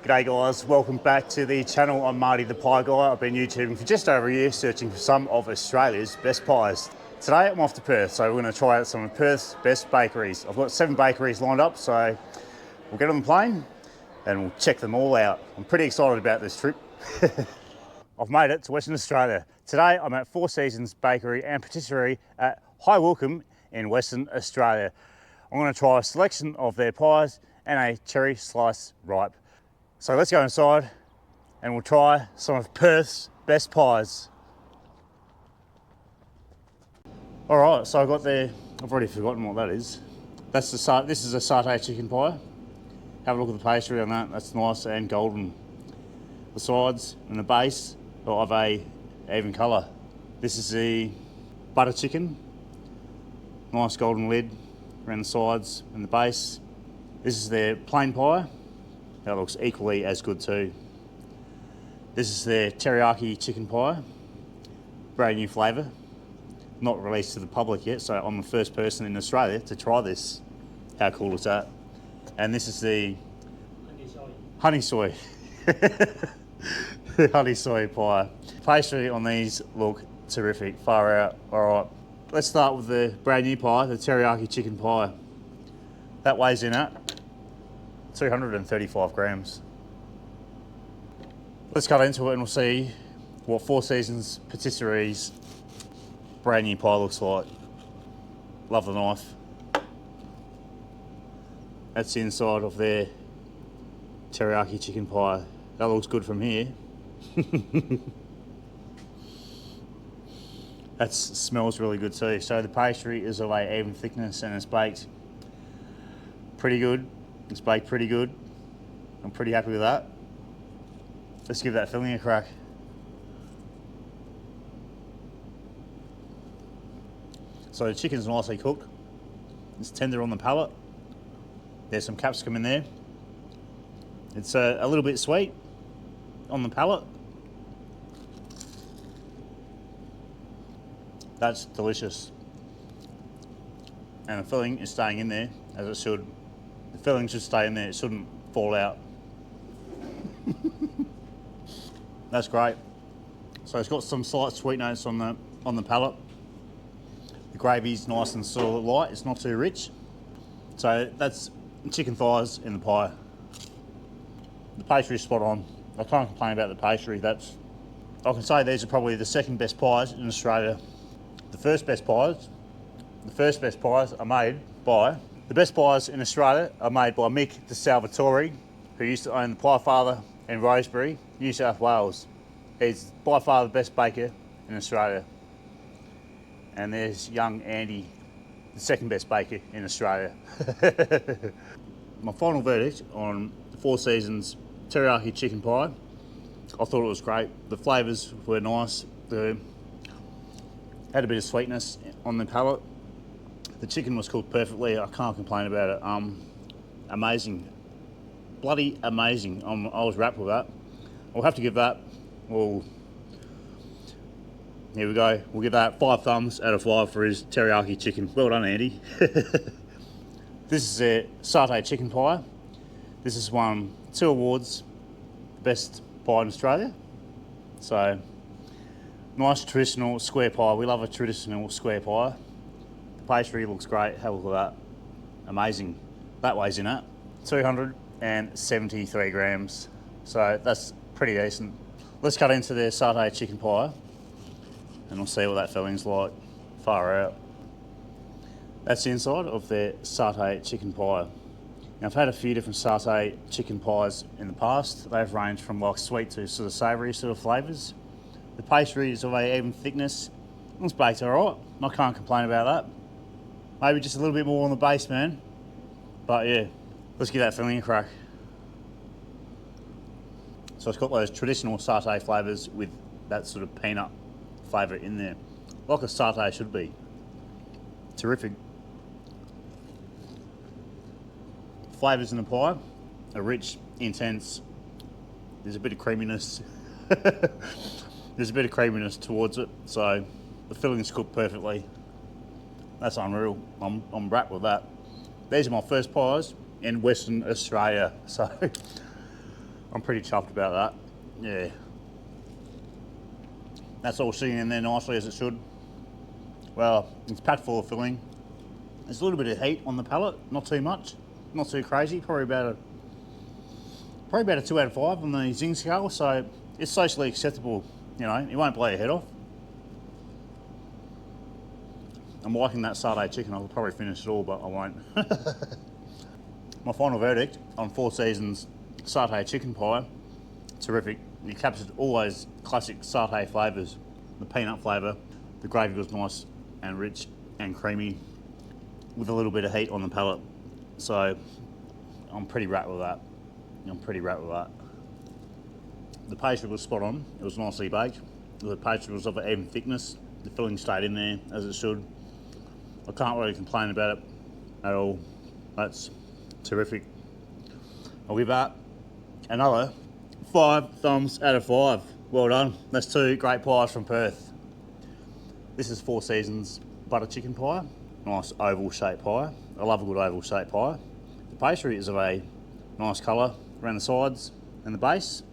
G'day guys, welcome back to the channel. I'm Marty the Pie Guy. I've been YouTubing for just over a year, searching for some of Australia's best pies. Today I'm off to Perth, so we're going to try out some of Perth's best bakeries. I've got 7 bakeries lined up, so we'll get on the plane and we'll check them all out. I'm pretty excited about this trip. I've made it to Western Australia. Today I'm at Four Seasons Bakery and Patisserie at Wycombe in Western Australia. I'm going to try a selection of their pies and a cherry slice ripe. So let's go inside and we'll try some of Perth's best pies. All right, so I've already forgotten what that is. This is a Satay Chicken Pie. Have a look at the pastry on that, that's nice and golden. The sides and the base are of a even colour. This is the butter chicken. Nice golden lid around the sides and the base. This is their plain pie. That looks equally as good too. This is their Teriyaki Chicken Pie. Brand new flavour. Not released to the public yet, so I'm the first person in Australia to try this. How cool is that? And this is the honey soy. Honey soy pie. Pastry on these look terrific, far out. All right, let's start with the brand new pie, the Teriyaki Chicken Pie. That weighs in at 235 grams. Let's cut into it and we'll see what Four Seasons Patisserie's brand new pie looks like. Love the knife. That's the inside of their Teriyaki Chicken Pie. That looks good from here. That smells really good too. So the pastry is of a even thickness and it's baked pretty good. It's baked pretty good. I'm pretty happy with that. Let's give that filling a crack. So the chicken's nicely cooked. It's tender on the palate. There's some capsicum in there. It's a little bit sweet on the palate. That's delicious. And the filling is staying in there as it should. The filling should stay in there, it shouldn't fall out. That's great. So it's got some slight sweet notes on the palate. The gravy's nice and sort of light, it's not too rich. So that's chicken thighs in the pie. The pastry's spot on. I can't complain about the pastry. I can say these are probably the second best pies in Australia. The first best pies are made by, the best pies in Australia are made by Mick de Salvatore, who used to own the Pie Father in Rosebery, New South Wales. He's by far the best baker in Australia. And there's young Andy, the second best baker in Australia. My final verdict on the Four Seasons Teriyaki Chicken Pie, I thought it was great. The flavours were nice. Had a bit of sweetness on the palate. The chicken was cooked perfectly. I can't complain about it. Amazing, bloody amazing. I was wrapped with that. I'll have to give that. Well, here we go. We'll give that 5 thumbs out of 5 for his teriyaki chicken. Well done, Andy. This is a Satay Chicken Pie. This has won 2 awards, best pie in Australia. So, nice traditional square pie. We love a traditional square pie. The pastry looks great. Have a look at that. Amazing. That weighs in at 273 grams. So that's pretty decent. Let's cut into their Satay Chicken Pie and we'll see what that filling's like. Far out. That's the inside of their Satay Chicken Pie. Now I've had a few different Satay Chicken Pies in the past. They've ranged from like sweet to sort of savoury sort of flavours. The pastry is of a even thickness. It's baked alright. I can't complain about that. Maybe just a little bit more on the base, man. But yeah, let's give that filling a crack. So it's got those traditional satay flavours with that sort of peanut flavour in there. Like a satay should be. Terrific. Flavours in the pie are rich, intense. There's a bit of creaminess. There's a bit of creaminess towards it, so the filling's cooked perfectly. That's unreal. I'm wrapped with that. These are my first pies in Western Australia, so I'm pretty chuffed about that. Yeah. That's all sitting in there nicely as it should. Well, it's packed full of filling. There's a little bit of heat on the palate, not too much, not too crazy. Probably about a 2 out of 5 on the zing scale. So it's socially acceptable. You know, it won't blow your head off. I'm liking that satay chicken. I'll probably finish it all, but I won't. My final verdict on Four Seasons Satay Chicken Pie. Terrific. You captured all those classic satay flavours. The peanut flavour, the gravy was nice and rich and creamy with a little bit of heat on the palate. So I'm pretty rapt with that. The pastry was spot on. It was nicely baked. The pastry was of an even thickness. The filling stayed in there as it should. I can't really complain about it at all. That's terrific. I'll give that another 5 thumbs out of 5. Well done. That's 2 great pies from Perth. This is Four Seasons butter chicken pie. Nice oval shaped pie. I love a good oval shaped pie. The pastry is of a nice colour around the sides and the base.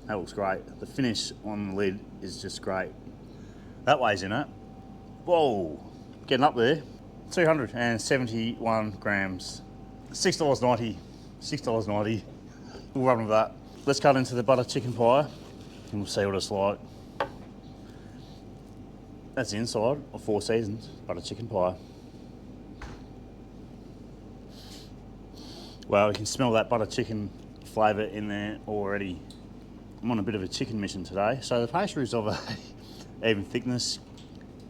That looks great. The finish on the lid is just great. That weighs in it. Whoa, getting up there. 271 grams. $6.90. $6.90. We'll run with that. Let's cut into the butter chicken pie and we'll see what it's like. That's the inside of Four Seasons butter chicken pie. Well, you can smell that butter chicken flavour in there already. I'm on a bit of a chicken mission today. So the pastry is of a even thickness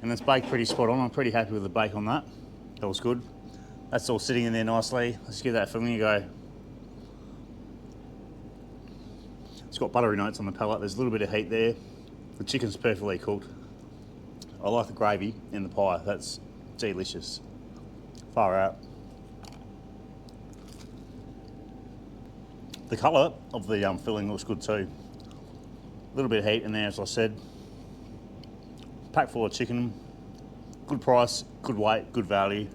and it's baked pretty spot on. I'm pretty happy with the bake on that. That was good. That's all sitting in there nicely. Let's give that filling a go. It's got buttery notes on the palate. There's a little bit of heat there. The chicken's perfectly cooked. I like the gravy in the pie. That's delicious. Far out. The colour of the filling looks good too. A little bit of heat in there, as I said. Packed full of chicken. Good price, good weight, good value.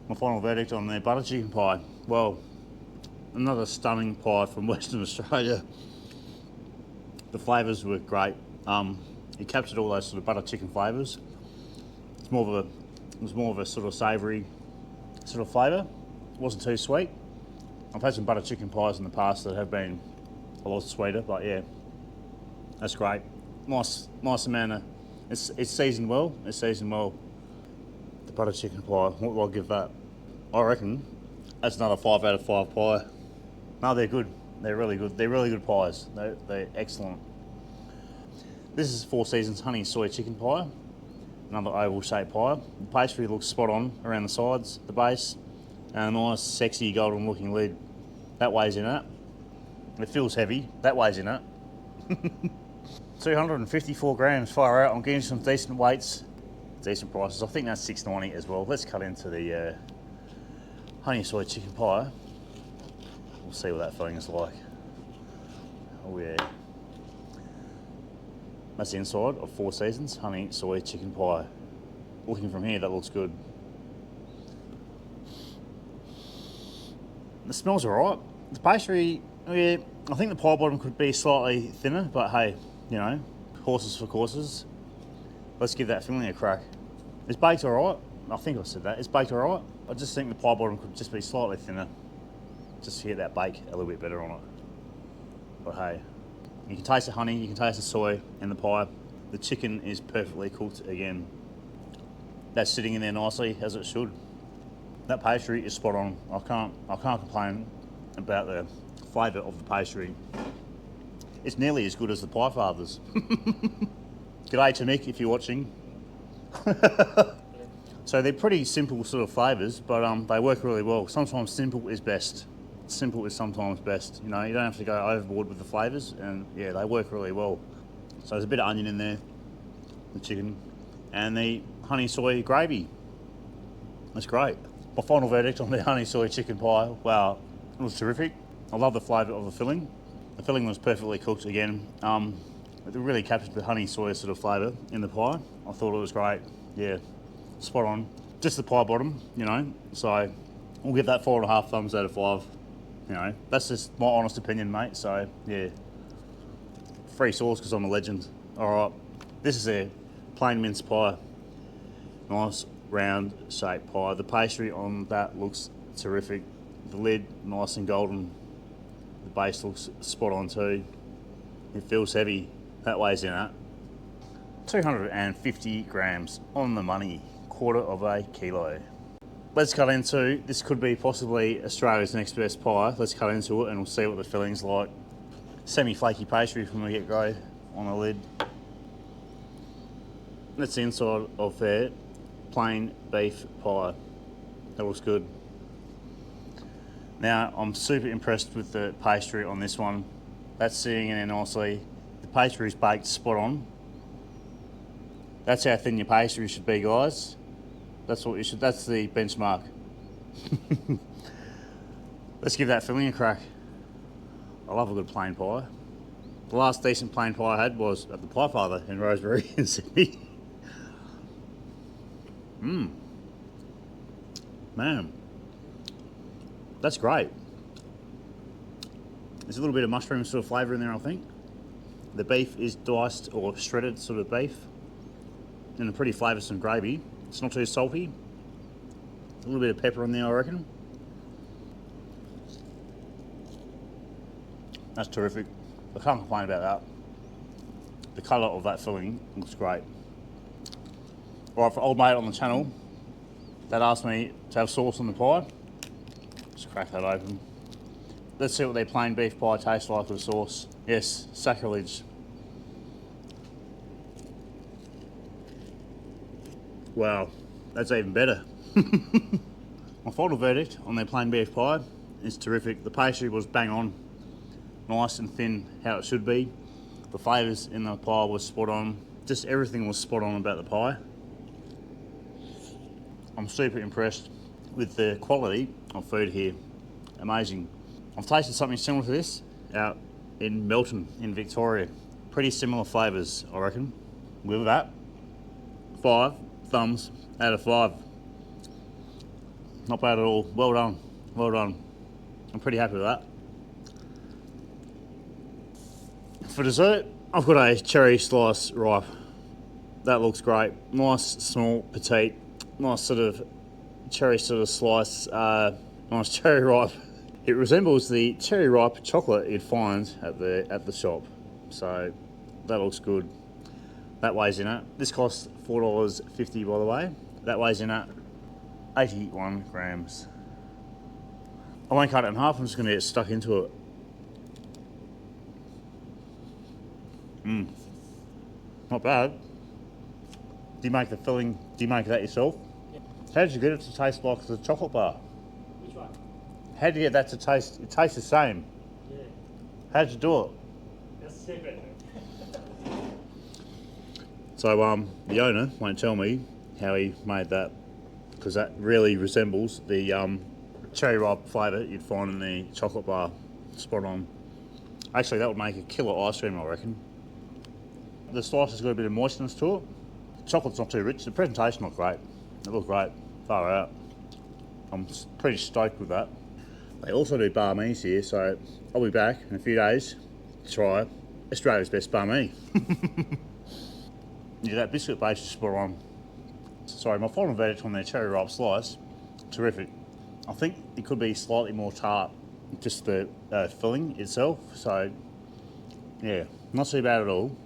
My final verdict on the butter chicken pie. Well, another stunning pie from Western Australia. The flavours were great. It captured all those sort of butter chicken flavours. It was more of a sort of savoury sort of flavour. It wasn't too sweet. I've had some butter chicken pies in the past that have been a lot sweeter, but yeah, that's great. Nice amount of. It's seasoned well. It's seasoned well. The butter chicken pie. What will I give that? I reckon that's another 5 out of 5 pie. No, they're good. They're really good. They're really good pies. They're excellent. This is Four Seasons Honey Soy Chicken Pie. Another oval shaped pie. The pastry looks spot on around the sides, the base, and a nice, sexy, golden looking lid. That weighs in it. It feels heavy. That weighs in it. 254 grams, far out. I'm getting some decent weights, decent prices. I think that's $6.90 as well. Let's cut into the honey soy chicken pie. We'll see what that filling is like. Oh yeah. That's the inside of Four Seasons honey soy chicken pie. Looking from here, that looks good. The smells alright. The pastry, yeah, I think the pie bottom could be slightly thinner, but hey, you know, horses for courses. Let's give that filling a crack. It's baked alright. I think I said that. It's baked alright. I just think the pie bottom could just be slightly thinner. Just to get that bake a little bit better on it. But hey, you can taste the honey, you can taste the soy in the pie. The chicken is perfectly cooked again. That's sitting in there nicely, as it should. That pastry is spot on. I can't complain about the flavour of the pastry. It's nearly as good as the Pie Fathers. G'day to Mick if you're watching. So they're pretty simple sort of flavours, but they work really well. Sometimes simple is best. Simple is sometimes best. You know, you don't have to go overboard with the flavours, and yeah, they work really well. So there's a bit of onion in there, the chicken, and the honey soy gravy. That's great. My final verdict on the honey soy chicken pie. Wow, it was terrific. I love the flavour of the filling. The filling was perfectly cooked again. It really captured the honey soy sort of flavour in the pie. I thought it was great. Yeah, spot on. Just the pie bottom, you know. So we'll give that 4.5 thumbs out of 5. You know, that's just my honest opinion, mate. So yeah, free sauce because I'm a legend. All right, this is a plain mince pie. Nice round shaped pie. The pastry on that looks terrific. The lid nice and golden. The base looks spot on too. It feels heavy. That weighs in at 250 grams on the money, quarter of a kilo. Let's cut into, this could be possibly Australia's next best pie. Let's cut into it and we'll see what the filling's like. Semi-flaky pastry from the get-go on the lid. That's the inside of their plain beef pie. That looks good. Now, I'm super impressed with the pastry on this one. That's sitting in there nicely. The pastry is baked spot on. That's how thin your pastry should be, guys. That's what you should, that's the benchmark. Let's give that filling a crack. I love a good plain pie. The last decent plain pie I had was at the Pie Father in Rosebery in Sydney. Man, that's great. There's a little bit of mushroom sort of flavour in there, I think. The beef is diced or shredded sort of beef and a pretty flavoursome gravy. It's not too salty. A little bit of pepper on there, I reckon. That's terrific. I can't complain about that. The colour of that filling looks great. Right, for old mate on the channel that asked me to have sauce on the pie, just crack that open. Let's see what their plain beef pie tastes like with sauce. Yes, sacrilege. Wow, that's even better. My final verdict on their plain beef pie is terrific. The pastry was bang on, nice and thin, how it should be. The flavours in the pie was spot on. Just everything was spot on about the pie. I'm super impressed with the quality of food here. Amazing. I've tasted something similar to this out in Melton in Victoria. Pretty similar flavours, I reckon. With that, 5 thumbs out of 5. Not bad at all. Well done. Well done. I'm pretty happy with that. For dessert, I've got a cherry slice ripe. That looks great. Nice, small, petite, nice sort of cherry sort of slice. Nice cherry ripe. It resembles the cherry ripe chocolate you'd find at the shop. So that looks good. That weighs in at, this costs $4.50 by the way. That weighs in at 81 grams. I won't cut it in half, I'm just going to get stuck into it. Not bad. Do you make the filling, do you make that yourself? Yeah. How did you get it to taste like the chocolate bar? Which one? How did you get that to taste, it tastes the same? Yeah. How did you do it? That's secret. So the owner won't tell me how he made that, because that really resembles the cherry ripe flavour you'd find in the chocolate bar. Spot on. Actually, that would make a killer ice cream, I reckon. The slice has got a bit of moistness to it. The chocolate's not too rich. The presentation looked great. It looked great. Far out. I'm pretty stoked with that. They also do banh here, so I'll be back in a few days to try Australia's best banh. Yeah, that biscuit base is spot on. Sorry, my final verdict on their cherry ripe slice, terrific. I think it could be slightly more tart, just the filling itself. So, yeah, not too bad at all.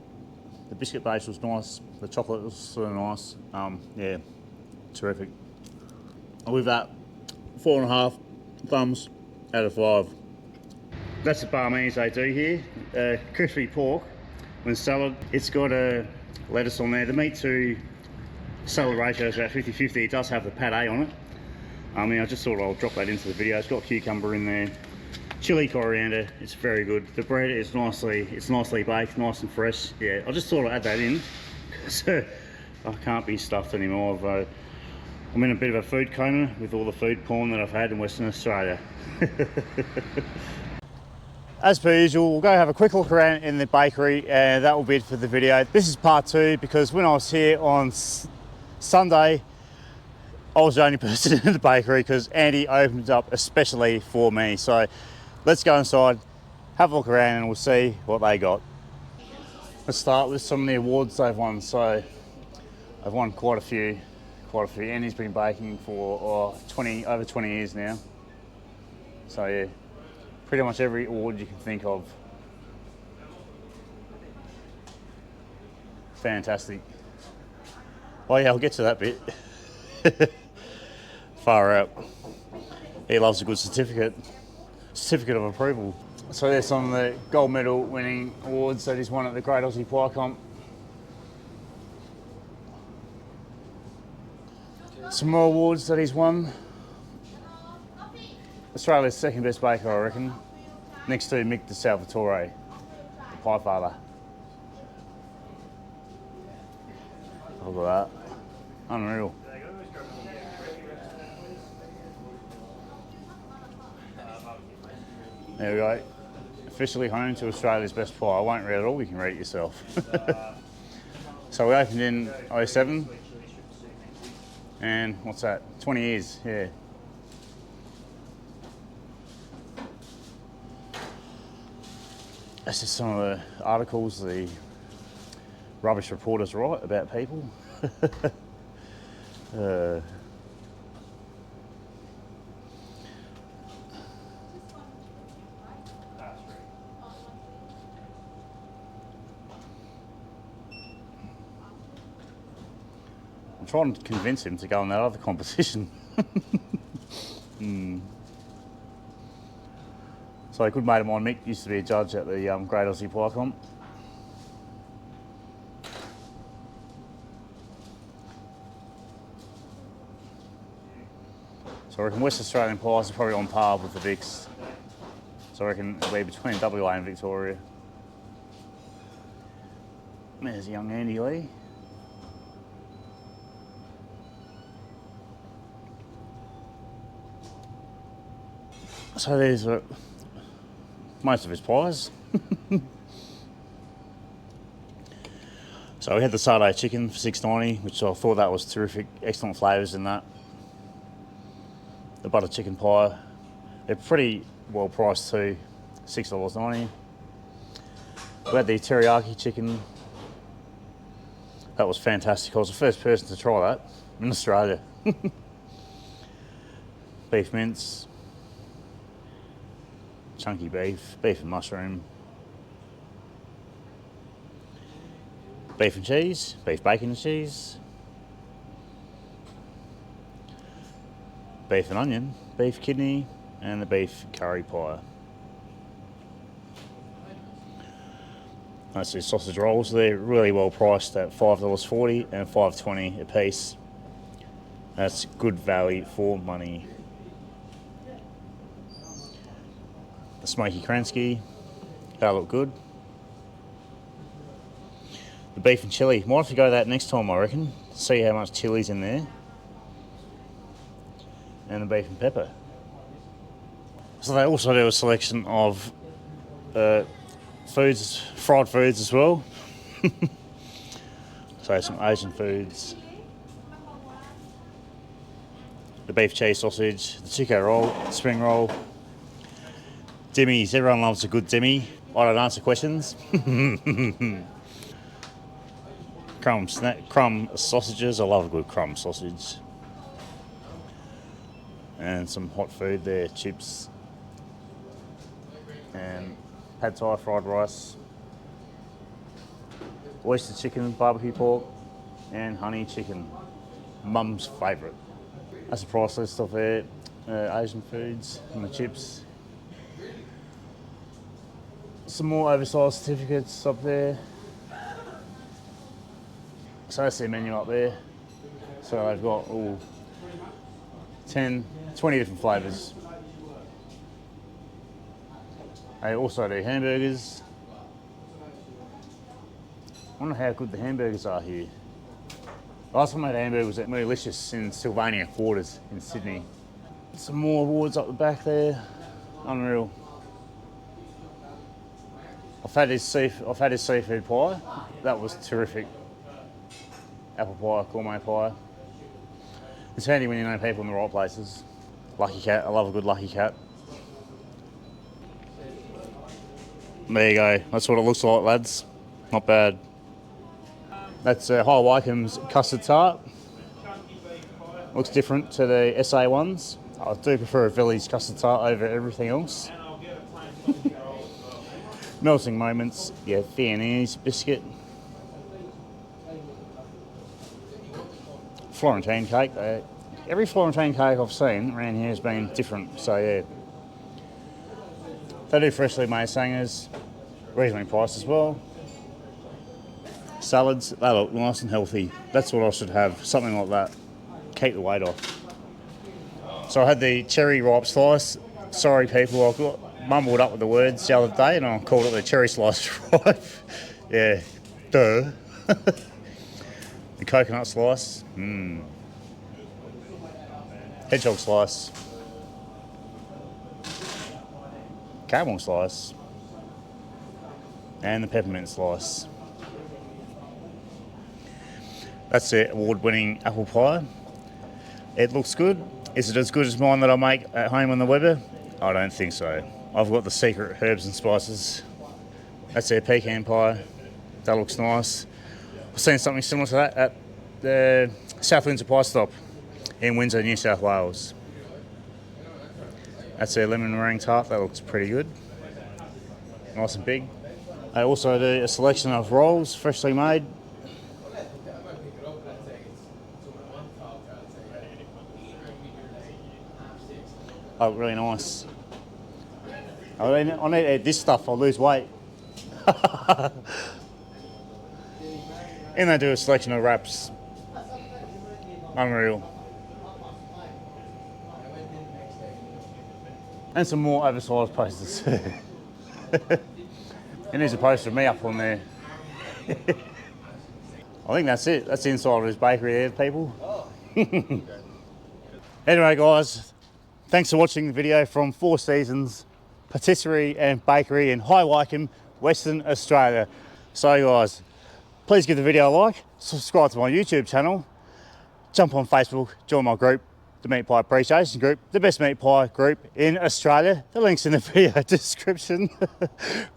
The biscuit base was nice. The chocolate was sort of nice. Yeah, terrific. And with that, 4.5 thumbs out of 5. That's the banh they do here. Crispy pork with salad. It's got a lettuce on there. The meat to salad ratio is about 50-50. It does have the pate on it. I mean, I just thought I'll drop that into the video. It's got cucumber in there, chili, coriander. It's very good. The bread is nicely baked, nice and fresh. Yeah, I just thought I'd add that in. So I can't be stuffed anymore. I'm in a bit of a food coma with all the food porn that I've had in Western Australia. As per usual, we'll go have a quick look around in the bakery and that will be it for the video. This is part 2 because when I was here on Sunday, I was the only person in the bakery because Andy opened up especially for me. So let's go inside, have a look around, and we'll see what they got. Let's start with some of the awards they've won. So they've won quite a few. Andy's been baking for over 20 years now. So yeah, pretty much every award you can think of. Fantastic. Oh yeah, I'll get to that bit. Far out. He loves a good certificate of approval. So there's some of the gold medal winning awards that he's won at the Great Aussie Pie Comp. Some more awards that he's won. Australia's second best baker, I reckon, next to Mick de Salvatore, the pie father. Look at that. Unreal. There we go. Officially home to Australia's best pie. I won't read it all, you can read it yourself. So we opened in 07. And what's that? 20 years, yeah. That's just some of the articles the rubbish reporters write about people. I'm trying to convince him to go in that other competition. So a good mate of mine, Mick, used to be a judge at the Great Aussie Pie Comp. So I reckon West Australian pies are probably on par with the Vics. So I reckon it'll be between WA and Victoria. There's young Andy Lee. So there's most of his pies. So we had the Satay chicken for $6.90, which I thought that was terrific, excellent flavours in that. The butter chicken pie, they're pretty well priced too, $6.90. We had the teriyaki chicken. That was fantastic. I was the first person to try that in Australia. Beef mince, chunky beef and mushroom, beef and cheese, beef bacon and cheese, beef and onion, beef kidney, and the beef curry pie. That's the sausage rolls. They're really well priced at $5.40 and $5.20 a piece. That's good value for money. The smoky Kransky, that look good. The beef and chilli, might have to go that next time I reckon, see how much chili's in there. And the beef and pepper. So they also do a selection of foods, fried foods as well. So some Asian foods. The beef cheese sausage, the chico roll, the spring roll. Dimmies, everyone loves a good dimmy. I don't answer questions. Crumb sausages, I love a good crumb sausage. And some hot food there, chips. And pad thai fried rice. Oyster chicken, barbecue pork, and honey chicken. Mum's favourite. That's the price list of there. Asian foods and the chips. Some more oversized certificates up there. So that's their menu up there. So they've got all 10, 20 different flavours. They also do hamburgers. I wonder how good the hamburgers are here. Last time I had a hamburger was at Moolicious in Sylvania Quarters in Sydney. Some more awards up the back there. Unreal. I've had his seafood pie. That was terrific. Apple pie, gourmet pie. It's handy when you know people in the right places. Lucky cat, I love a good lucky cat. There you go. That's what it looks like, lads. Not bad. That's High Wycombe's custard tart. Looks different to the SA ones. I do prefer a Village custard tart over everything else. Melting Moments, yeah, Viennese biscuit. Florentine cake. Every Florentine cake I've seen around here has been different, so yeah. They do freshly made sangers, reasonably priced as well. Salads, they look nice and healthy. That's what I should have, something like that. Keep the weight off. So I had the cherry ripe slice. Sorry people, I got mumbled up with the words the other day and I called it the cherry slice ripe. Yeah, duh. The coconut slice. Hedgehog slice. Caramel slice. And the peppermint slice. That's the award-winning apple pie. It looks good. Is it as good as mine that I make at home on the Weber? I don't think so. I've got the secret herbs and spices. That's their pecan pie. That looks nice. I've seen something similar to that at the South Windsor Pie Stop in Windsor, New South Wales. That's their lemon meringue tart. That looks pretty good. Nice and big. I also do a selection of rolls, freshly made. Oh, really nice. I need to eat this stuff, I'll lose weight. And they do a selection of wraps. Unreal. And some more oversized posters. And there's a poster of me up on there. I think that's it. That's the inside of his bakery there, people. Anyway, guys, thanks for watching the video from Four Seasons Patisserie and Bakery in High Wycombe, Western Australia. So guys, please give the video a like, subscribe to my YouTube channel, jump on Facebook, join my group, the Meat Pie Appreciation Group, the best meat pie group in Australia. The link's in the video description.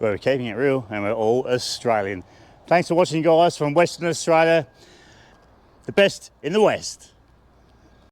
We're keeping it real and we're all Australian. Thanks for watching, guys, from Western Australia, the best in the West.